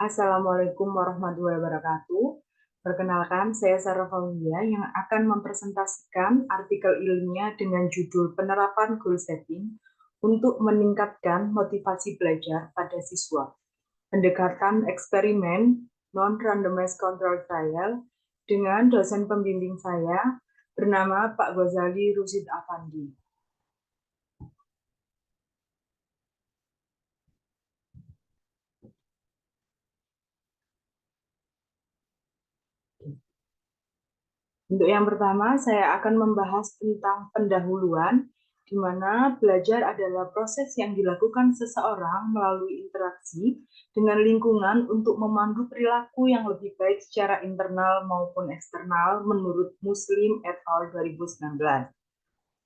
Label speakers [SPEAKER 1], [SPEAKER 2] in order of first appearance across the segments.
[SPEAKER 1] Assalamualaikum warahmatullahi wabarakatuh. Perkenalkan, saya Sarah Faulia yang akan mempresentasikan artikel ilmiah dengan judul Penerapan Goal Setting untuk meningkatkan motivasi belajar pada siswa. Pendekatan eksperimen non-randomized control trial dengan dosen pembimbing saya bernama Pak Ghazali Rusyid Afandi. Untuk yang pertama, saya akan membahas tentang pendahuluan, di mana belajar adalah proses yang dilakukan seseorang melalui interaksi dengan lingkungan untuk memandu perilaku yang lebih baik secara internal maupun eksternal menurut Muslim et al. 2019.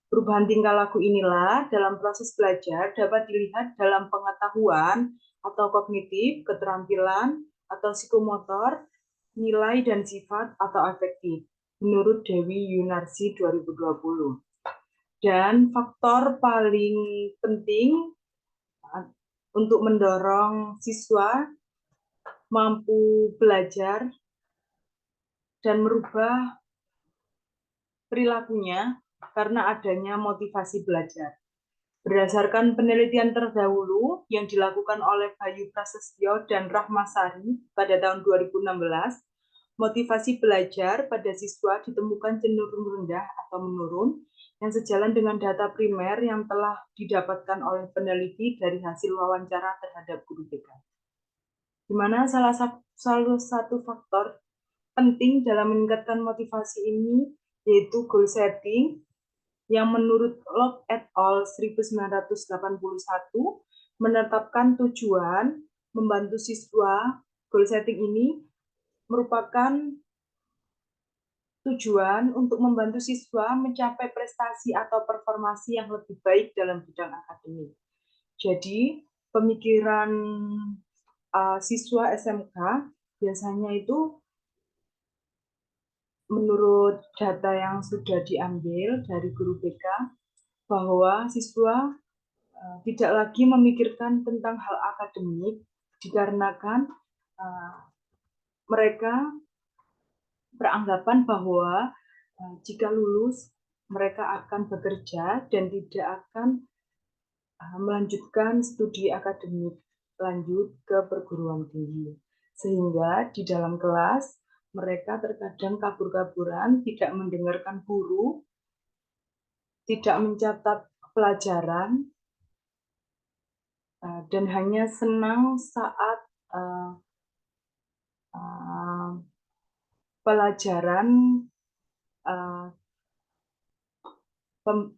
[SPEAKER 1] Perubahan tingkah laku inilah dalam proses belajar dapat dilihat dalam pengetahuan atau kognitif, keterampilan atau psikomotor, nilai dan sifat atau afektif, menurut Dewi Yunarsi 2020. Dan faktor paling penting untuk mendorong siswa mampu belajar dan merubah perilakunya karena adanya motivasi belajar. Berdasarkan penelitian terdahulu yang dilakukan oleh Bayu Prasetyo dan Rahmasari pada tahun 2016, motivasi belajar pada siswa ditemukan cenderung rendah atau menurun, yang sejalan dengan data primer yang telah didapatkan oleh peneliti dari hasil wawancara terhadap guru BK. Di mana salah satu faktor penting dalam meningkatkan motivasi ini yaitu goal setting, yang menurut Locke et al. 1981 menetapkan tujuan membantu siswa. Goal setting ini merupakan tujuan untuk membantu siswa mencapai prestasi atau performasi yang lebih baik dalam bidang akademik. Jadi, pemikiran siswa SMK biasanya itu menurut data yang sudah diambil dari guru BK, bahwa siswa tidak lagi memikirkan tentang hal akademik dikarenakan mereka beranggapan bahwa jika lulus mereka akan bekerja dan tidak akan melanjutkan studi akademik lanjut ke perguruan tinggi. Sehingga di dalam kelas mereka terkadang kabur-kaburan, tidak mendengarkan guru, tidak mencatat pelajaran, dan hanya senang saat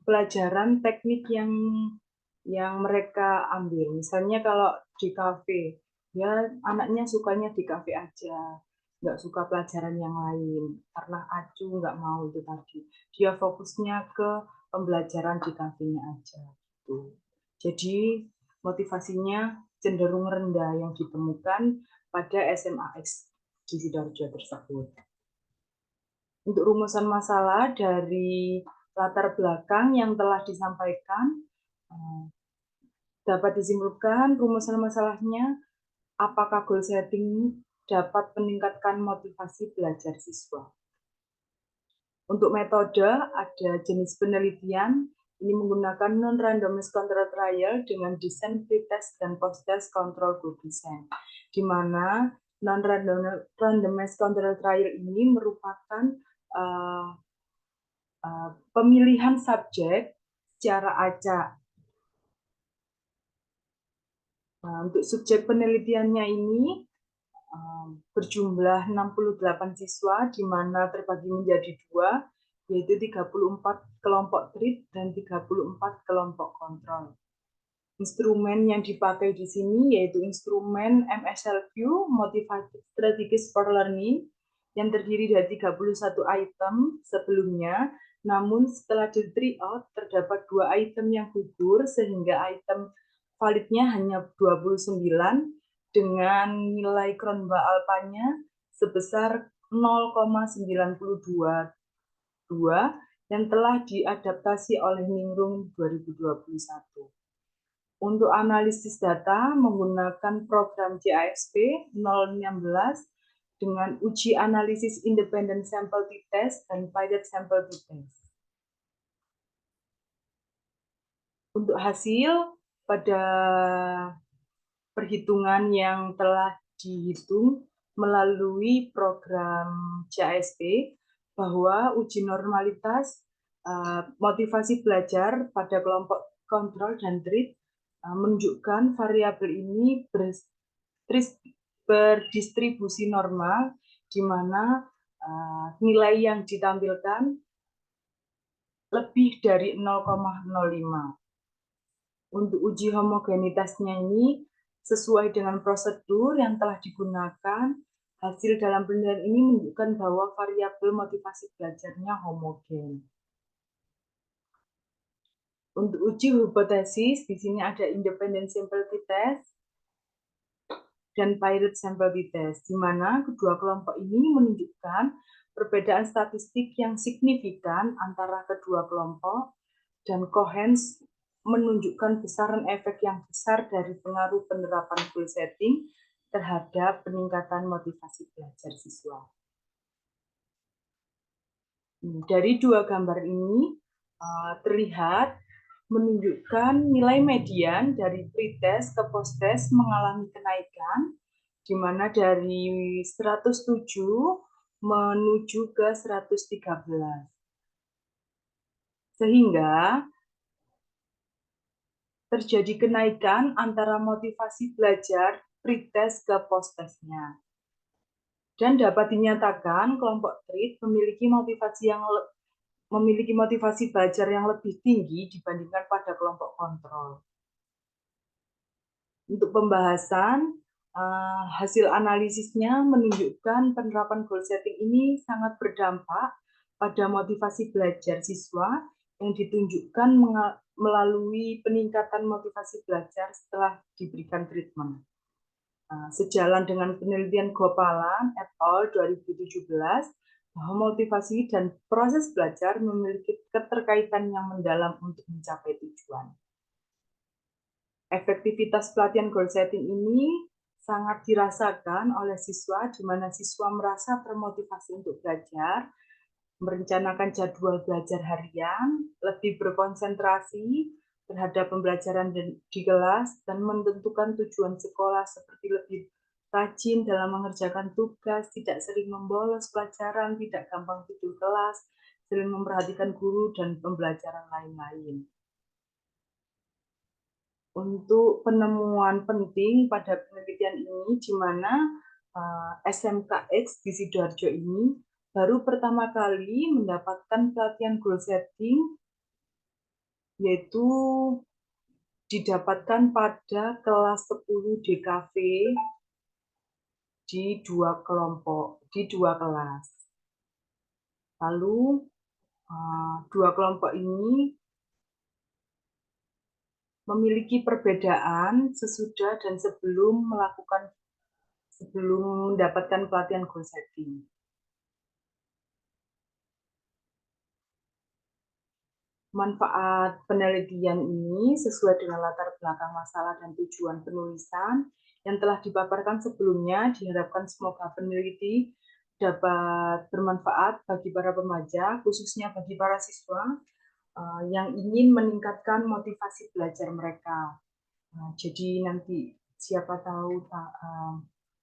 [SPEAKER 1] pelajaran teknik yang mereka ambil. Misalnya kalau di kafe, ya anaknya sukanya di kafe aja, nggak suka pelajaran yang lain karena acuh nggak mau itu tadi. Dia fokusnya ke pembelajaran di kafenya aja. Gitu. Jadi motivasinya cenderung rendah yang ditemukan pada SMAX di Sidoarjo tersebut. Untuk rumusan masalah dari latar belakang yang telah disampaikan, dapat disimpulkan rumusan masalahnya, apakah goal setting dapat meningkatkan motivasi belajar siswa. Untuk metode, ada jenis penelitian, ini menggunakan non-randomized control trial dengan desain pre-test dan post-test control group design, di mana non-randomized control trial ini merupakan pemilihan subjek secara acak. Nah, untuk subjek penelitiannya ini berjumlah 68 siswa, di mana terbagi menjadi dua, yaitu 34 kelompok treat dan 34 kelompok kontrol. Instrumen yang dipakai di sini yaitu instrumen MSLQ, Motivated Strategies for Learning, yang terdiri dari 31 item sebelumnya, namun setelah di try out terdapat 2 item yang gugur sehingga item validnya hanya 29 dengan nilai Cronbach alpanya sebesar 0,922 2 yang telah diadaptasi oleh Ningrum 2021. Untuk analisis data menggunakan program JASP 016 dengan uji analisis independent sample t-test dan pilot sample t-test. Untuk hasil pada perhitungan yang telah dihitung melalui program JASP bahwa uji normalitas motivasi belajar pada kelompok kontrol dan treat menunjukkan variabel ini berdistribusi normal, di mana nilai yang ditampilkan lebih dari 0,05. Untuk uji homogenitasnya ini sesuai dengan prosedur yang telah digunakan, hasil dalam penelitian ini menunjukkan bahwa variabel motivasi belajarnya homogen. Untuk uji hipotesis, di sini ada independent sample t-test dan pilot sample t-test, di mana kedua kelompok ini menunjukkan perbedaan statistik yang signifikan antara kedua kelompok dan Cohen menunjukkan besaran efek yang besar dari pengaruh penerapan goal setting terhadap peningkatan motivasi belajar siswa. Dari dua gambar ini terlihat menunjukkan nilai median dari pre-test ke post-test mengalami kenaikan, di mana dari 107 menuju ke 113. Sehingga terjadi kenaikan antara motivasi belajar pre-test ke post-testnya. Dan dapat dinyatakan kelompok treat memiliki motivasi belajar yang lebih tinggi dibandingkan pada kelompok kontrol. Untuk pembahasan, hasil analisisnya menunjukkan penerapan goal setting ini sangat berdampak pada motivasi belajar siswa yang ditunjukkan melalui peningkatan motivasi belajar setelah diberikan treatment. Sejalan dengan penelitian Gopalan et al. 2017, bahwa motivasi dan proses belajar memiliki keterkaitan yang mendalam untuk mencapai tujuan. Efektivitas pelatihan goal setting ini sangat dirasakan oleh siswa, di mana siswa merasa termotivasi untuk belajar, merencanakan jadwal belajar harian, lebih berkonsentrasi terhadap pembelajaran di kelas, dan menentukan tujuan sekolah seperti lebih rajin dalam mengerjakan tugas, tidak sering membolos pelajaran, tidak gampang tidur kelas, sering memperhatikan guru, dan pembelajaran lain-lain. Untuk penemuan penting pada penelitian ini, di mana SMKX di Sidoarjo ini baru pertama kali mendapatkan pelatihan goal setting, yaitu didapatkan pada kelas 10 DKV di dua kelas. Lalu dua kelompok ini memiliki perbedaan sesudah dan sebelum mendapatkan pelatihan goal setting. Manfaat penelitian ini sesuai dengan latar belakang masalah dan tujuan penulisan yang telah dipaparkan sebelumnya. Diharapkan semoga peneliti dapat bermanfaat bagi para pembaca, khususnya bagi para siswa yang ingin meningkatkan motivasi belajar mereka. Jadi nanti siapa tahu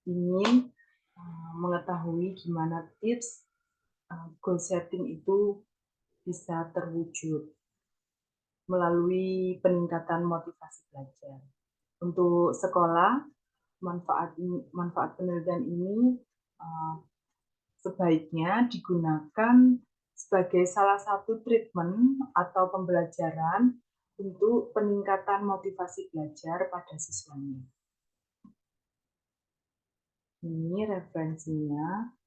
[SPEAKER 1] ingin mengetahui gimana tips goal setting itu bisa terwujud melalui peningkatan motivasi belajar. Untuk sekolah, manfaat penelitian ini sebaiknya digunakan sebagai salah satu treatment atau pembelajaran untuk peningkatan motivasi belajar pada siswanya. Ini referensinya.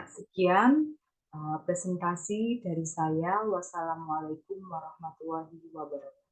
[SPEAKER 1] Sekian presentasi dari saya. Wassalamualaikum warahmatullahi wabarakatuh.